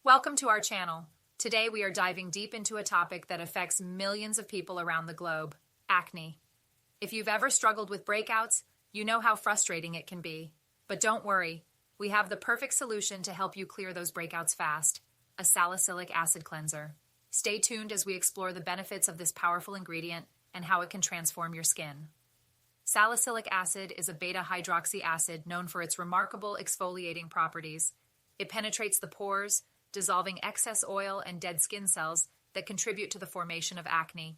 Welcome to our channel. Today we are diving deep into a topic that affects millions of people around the globe, acne. If you've ever struggled with breakouts, you know how frustrating it can be. But don't worry, we have the perfect solution to help you clear those breakouts fast, a salicylic acid cleanser. Stay tuned as we explore the benefits of this powerful ingredient and how it can transform your skin. Salicylic acid is a beta-hydroxy acid known for its remarkable exfoliating properties. It penetrates the pores, dissolving excess oil and dead skin cells that contribute to the formation of acne.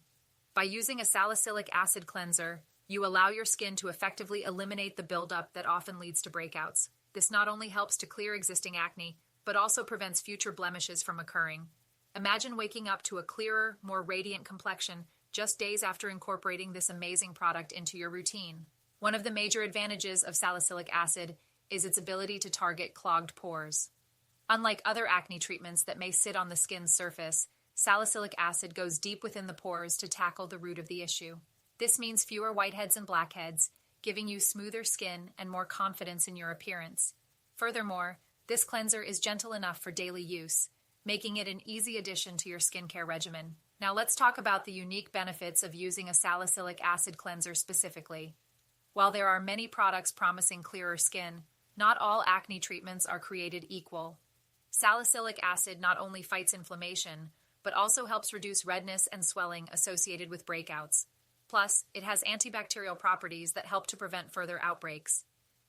By using a salicylic acid cleanser, you allow your skin to effectively eliminate the buildup that often leads to breakouts. This not only helps to clear existing acne, but also prevents future blemishes from occurring. Imagine waking up to a clearer, more radiant complexion just days after incorporating this amazing product into your routine. One of the major advantages of salicylic acid is its ability to target clogged pores. Unlike other acne treatments that may sit on the skin's surface, salicylic acid goes deep within the pores to tackle the root of the issue. This means fewer whiteheads and blackheads, giving you smoother skin and more confidence in your appearance. Furthermore, this cleanser is gentle enough for daily use, making it an easy addition to your skincare regimen. Now let's talk about the unique benefits of using a salicylic acid cleanser specifically. While there are many products promising clearer skin, not all acne treatments are created equal. Salicylic acid not only fights inflammation, but also helps reduce redness and swelling associated with breakouts. Plus, it has antibacterial properties that help to prevent further outbreaks.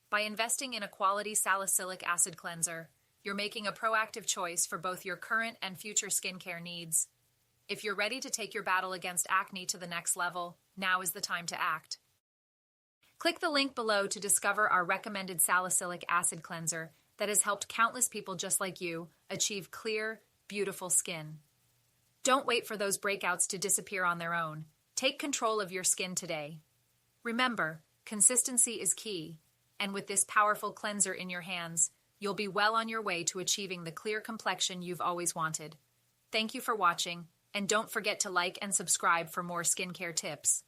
By investing in a quality salicylic acid cleanser, you're making a proactive choice for both your current and future skincare needs. If you're ready to take your battle against acne to the next level, now is the time to act. Click the link below to discover our recommended salicylic acid cleanser that has helped countless people just like you achieve clear, beautiful skin. Don't wait for those breakouts to disappear on their own. Take control of your skin today. Remember, consistency is key, and with this powerful cleanser in your hands, you'll be well on your way to achieving the clear complexion you've always wanted. Thank you for watching, and don't forget to like and subscribe for more skincare tips.